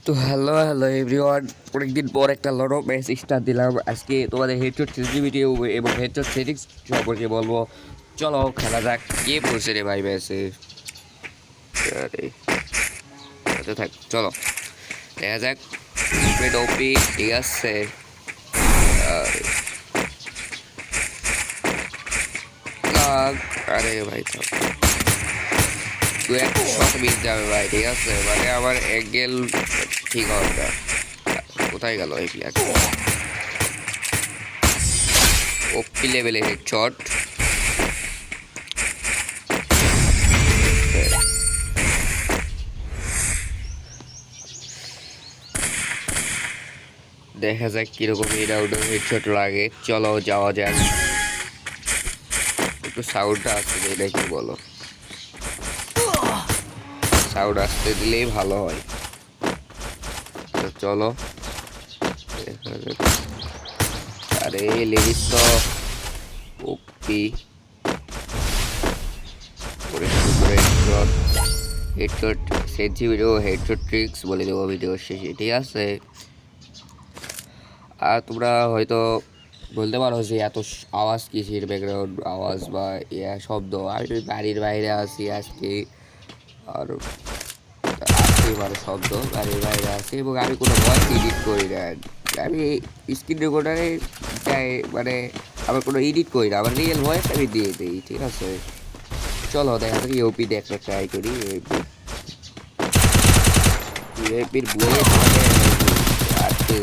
তো hello everyone, অনেকদিন পর একটা লড়ো ম্যাচ স্টার্ট দিলাম। আজকে তোমাদের হেডশট সেন্সিটিভিটি এবং হেডশট সেটিংস সম্পর্কে বলবো। চলো খেলা যাক। কে পড়ছে রে ভাই ম্যাচে? আরে আচ্ছা থাক, চলো দেখা যাক। স্পিড ওপি ঠিক আছে। আরে লাগ, আরে ভাই থাক, দু একটা শট মিস যাবে ভাই, ঠিক আছে? মানে আমার অ্যাঙ্গেল ঠিক হবে না। কোথায় গেল এই প্লেয়ার? ওপি লেভেলের হেডশট। দেখা যাক কিরকম এই রাউন্ডে হেডশট লাগে। চলো যাওয়া যাক। একটু সাউন্ডটা আসতে দিই নাকি বলো? সাউন্ড আসতে দিলেই ভালো হয়। তো চলো দেখা যাক। আরে লেডিস তো ওপি করে headshot. Headshot sensi video, headshot tricks বলে দেবো ভিডিওর শেষে, ঠিক আছে? আর তোমরা হয়তো বলতে পারো যে এত আওয়াজ কিসের, ব্যাকগ্রাউন্ড আওয়াজ বা ইয়া শব্দ। আমি বাড়ির বাইরে আছি আজকে, আর আসতেই পারে শব্দ। বাড়ির বাইরে আছি এবং আমি কোনো ভয়েস এডিট করি না। আমি স্ক্রিন রেকর্ডারে যাই, মানে আমার কোনো এডিট করি না, আমার রিয়েল ভয়েস আমি দিয়ে দিই, ঠিক আছে? চলো দেখা যাক ইউপি দিয়ে একটা ট্রাই করি। ইউপির বয়ে মানে আজকে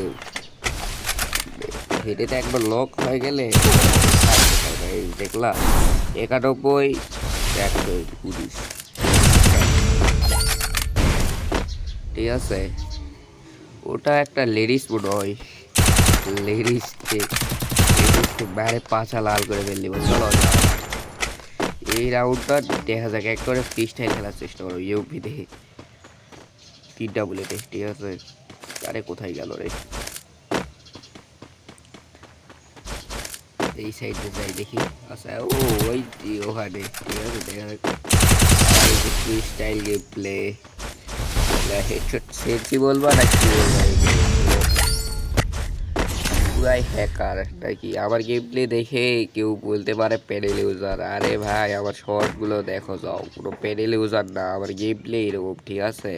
হেঁটেতে একবার লক হয়ে গেলে দেখলা 91 119, ঠিক আছে? ওটা একটা লেডিস মনে হয়। লেডিসকে বাইরে পাছা লাল করে ফেললি। চলো এই রাউন্ডটা দেখা যাক। এক করে ফ্রি স্টাইল খেলার চেষ্টা করো ইউপি দেখে। 3টা বুলেটে, ঠিক আছে? আরে কোথায় গেল রে? এই সাইডে যাই দেখি। আচ্ছা ও ওই ওখানে, ঠিক আছে? দেখা যাক free style game play. Headshot sensi বলবা না কি বলবা? পুরাই হ্যাকার নাকি? আমার গেম প্লে দেখে কেউ বলতে পারে প্যানেল ইউজার? আরে ভাই আমার শর্টগুলো দেখো, যাও, কোনো প্যানেল ইউজার না, আমার গেম প্লে এরকম, ঠিক আছে?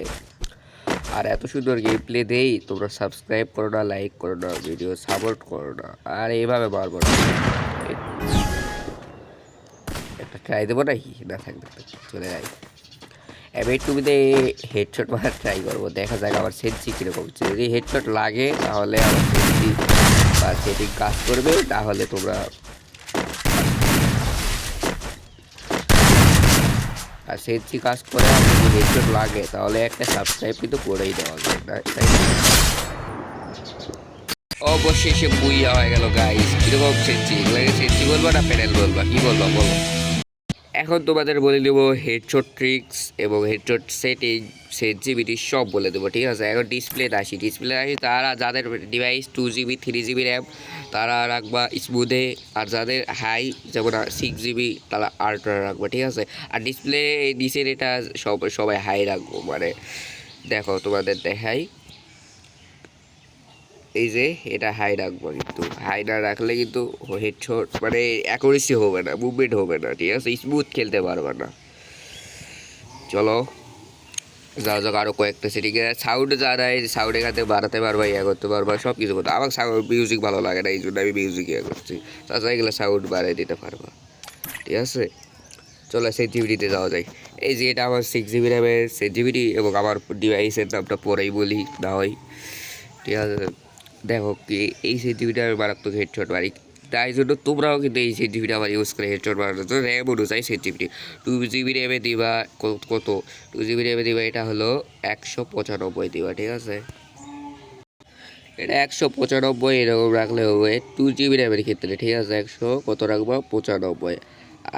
আর এত সুন্দর গেম প্লে দেই, তোমরা সাবস্ক্রাইব করো না, লাইক করো না, ভিডিও সাপোর্ট করো না। আর এইভাবে পারবো না। একটা ট্রাই দেবো নাকি? না থাক থাক থাক, চলে যাই। এবার টুবিতে হেডশট মারার ট্রাই করবো। দেখা যাক আমার সেন্সি কীরকম। যদি হেডশট লাগে তাহলে আমার সেন্সি বা সেটিং কাজ করবে, তাহলে তোমরা আর সেন্সি কাজ করে। আর যদি হেডশট লাগে তাহলে একটা সাবস্ক্রাইব কিন্তু করেই দেওয়া যায়, তাই না? অবশেষে বুইয়া হয়ে গেল গাইস। কিরকম সেন্সি লাগে? সেন্সি বলবা না প্যানেল বলবা? কি বলবা বলো? এখন তোমাদের বলে দেবো হেডশট ট্রিক্স এবং হেডশট সেটিং, সেন্সিভিটি সব বলে দেবো, ঠিক আছে? এখন ডিসপ্লে আসি তারা যাদের ডিভাইস 2GB 3GB র্যাম তারা রাখবা স্মুথে। আর যাদের হাই যেমন 6GB তারা আল্ট্রা রাখবা, ঠিক আছে? আর ডিসপ্লে নিচের এটা সবাই হাই রাখবো। মানে দেখো তোমাদের দেখাই, এই যে এটা হাই রাখবো, কিন্তু হাই না রাখলে কিন্তু হেডশট মানে অ্যাকুরেসি হবে না, মুভমেন্ট হবে না, ঠিক আছে? স্মুথ খেলতে পারবে না। চলো যাও যাক আরও কয়েকটা সেটিং। সাউন্ড যারা সাউন্ড এখান থেকে বাড়াতে পারবা, ইয়ে করতে পারবা, সব কিছু করতে। আমার সাউন্ড মিউজিক ভালো লাগে না, এই জন্য আমি মিউজিক ইয়ে করছি। তাছাড়া এগুলো সাউন্ড বাড়াই দিতে পারবা, ঠিক আছে? চলো সেন্সিভিটিতে যাওয়া যায়। এই যে এটা আমার 6GB র্যামের সেন্সিভিটি এবং আমার ডিভাইসের নামটা পরেই বলি না হয়, ঠিক আছে? দেখো কি এই সেন্সিভিটি আমি মারাত্মক হেডশট মারি, তাই জন্য তোমরাও কিন্তু এই সেন্সিভিটি আমার ইউজ করে হেডশট মারানোর জন্য র্যাম অনুযায়ী সেন্সিভিটি 2GB র্যামে দিবা। কত 2GB র্যামে দিবা? এটা হলো 195 দিবা, ঠিক আছে? এটা 195 এরকম রাখলে হবে 2GB র্যামের ক্ষেত্রে, ঠিক আছে? 100 কত রাখবো? 95।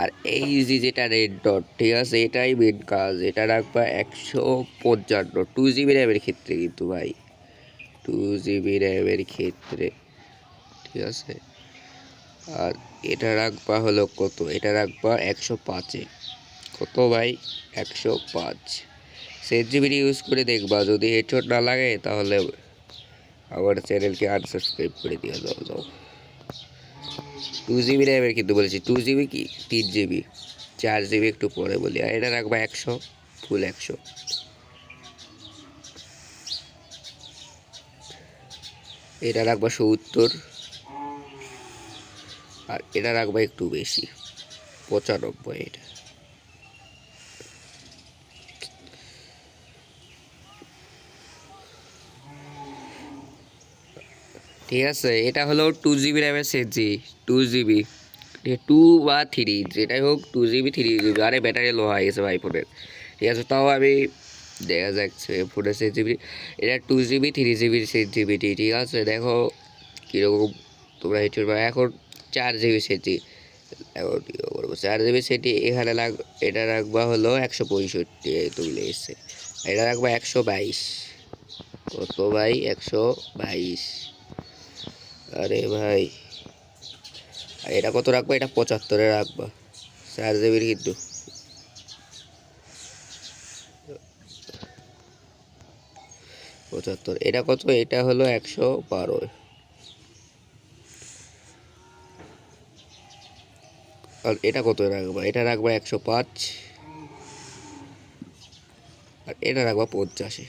আর এই যেটা রেড ডট, ঠিক আছে, এটাই মেন কাজ। এটা রাখবা 155 2GB র্যামের ক্ষেত্রে, কিন্তু ভাই 2GB র্যামের ক্ষেত্রে, ঠিক আছে? আর এটা রাখবা হলো কত? এটা রাখবা 105-এ। কত ভাই? 105 সেঞ্জিবিটি ইউজ করে দেখবা, যদি হেডশট না লাগে তাহলে আমার চ্যানেলকে আনসাবস্ক্রাইব করে দিয়ে যাও। 2 GB র্যামের কিন্তু বলেছি, 2 GB কি 3 GB, 4 GB একটু পরে বলি। আর এটা রাখবা 100, ফুল 100। এটা রাখবা 70, আর এটা রাখবা একটু বেশি, 95। এটা ঠিক আছে। এটা হলো 2 GB র্যামের সেটজি, 2 GB, 2 বা 3 যেটাই হোক, 2 GB 3 GB। আরে ব্যাটারি লো হয়ে গেছে ভাই ফোনের, ঠিক আছে। তাও আমি দেখা যাচ্ছে ফোনের 6 GB, এটা 2 GB 3 GB 6 GB, ঠিক আছে। দেখো কীরকম তোমরা হেডশট পাবে। এখন 4 GB সেটজি, এখন কী করবো, 4 GB সেটটি এখানে এটা রাখবা হলো 165, তুলে এসছে। এটা রাখবা 122। কত ভাই, 122? আরে ভাই, আর এটা কত রাখবা, এটা 75-এ রাখবা, 4 জিবির কিন্তু। পঁচাত্তর, এটা কত, এটা হলো 112। আর এটা কত রাখবা, এটা রাখবা 105, আর এটা রাখবা 50-এ।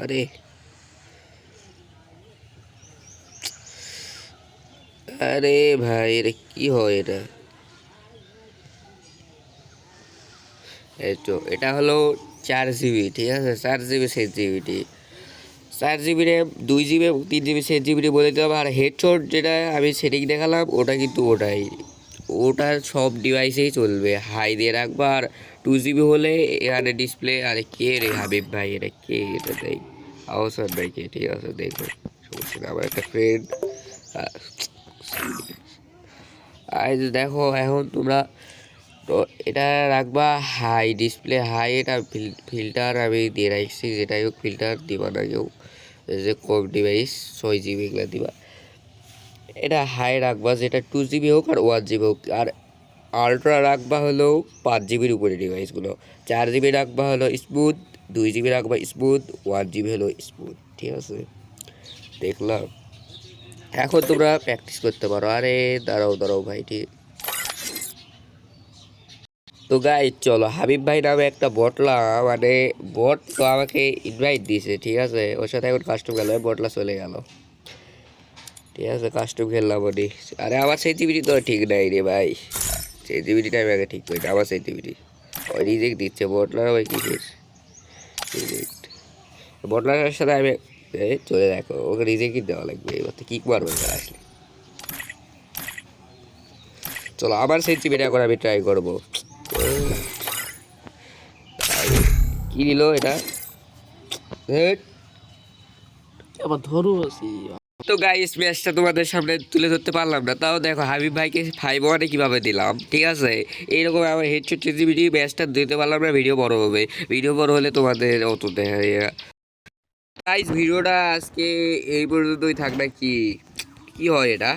আরে আরে ভাই, এটা কি হয় এটা? এই তো এটা হলো 4 GB, ঠিক আছে। 4 GB 6 GB, 4 GB RAM, 2 GB 3 GB 6 GB বলে দিতে হবে। আর হেডশট যেটা আমি সেটিং দেখালাম, ওটা কিন্তু ওটাই, ওটা সব ডিভাইসেই চলবে। হাই দিয়ে রাখবা। আর 2 GB হলে এখানে ডিসপ্লে। আরে কে রে হাবিব ভাই, এটা কে, এটা দেয় আওসার ভাই কে, ঠিক আছে। দেখো সমস্যা না, আমার একটা ফ্রেন্ড। আর দেখো এখন তোমরা তো এটা রাখবা হাই, ডিসপ্লে হাই। এটা ফিল্টার আমি দিয়ে রাখছি, যেটাই হোক ফিল্টার দিবা না কেউ, যে কম ডিভাইস 6 GB এগুলো দিবা। এটা হাই রাখবা, যেটা 2 GB হোক আর 1 GB হোক। আর আলট্রা রাখবা হলো 5 GBর উপরে ডিভাইসগুলো। 4 GB রাখবা হলো স্মুথ, 2 GB রাখবা স্মুথ, 1 GB হলো স্মুথ, ঠিক আছে। দেখলাম, এখন তোমরা প্র্যাকটিস করতে পারো। আরে দাঁড়াও ভাই, ঠিক। তো গাইজ চলো, হাবিব ভাই নামে একটা বটলা, মানে বট তো আমাকে ইনভাইট দিয়েছে, ঠিক আছে। ওর সাথে এখন কাস্টম গেল, বটলা চলে গেল, ঠিক আছে। কাস্টম খেললাম ওটি। আরে আমার সেন্সিভিটি তো ঠিক নাই রে ভাই, সেন্সিভিটিটা আমি আগে ঠিক করি, আমার সেন্সিভিটি ওই রিজেক্ট দিচ্ছে বটলার, ওই কিসের রিজেক্ট। বটলার সাথে আমি চলে দেখো, ওকে রিজেক্টই দেওয়া লাগবে। এবার তো কিক মারবো আসলে। চলো আবার সেন্সিভিটি এখন আমি ট্রাই করবো। কি দিল এটা, আবার ধরো আছি। তো গাইস ম্যাচটা তোমাদের সামনে তুলে ধরতে পারলাম না। তাও দেখো হাবিব ভাইকে 5-1 কীভাবে দিলাম, ঠিক আছে। এইরকম আমার হেডশট সেন্সিটিভিটি ম্যাচটা দিতে পারলাম না, ভিডিও বড় হবে। ভিডিও বড় হলে তোমাদের অত দেখা যায়। গাইস ভিডিওটা আজকে এই পর্যন্তই থাক না, কি কি হয় এটা।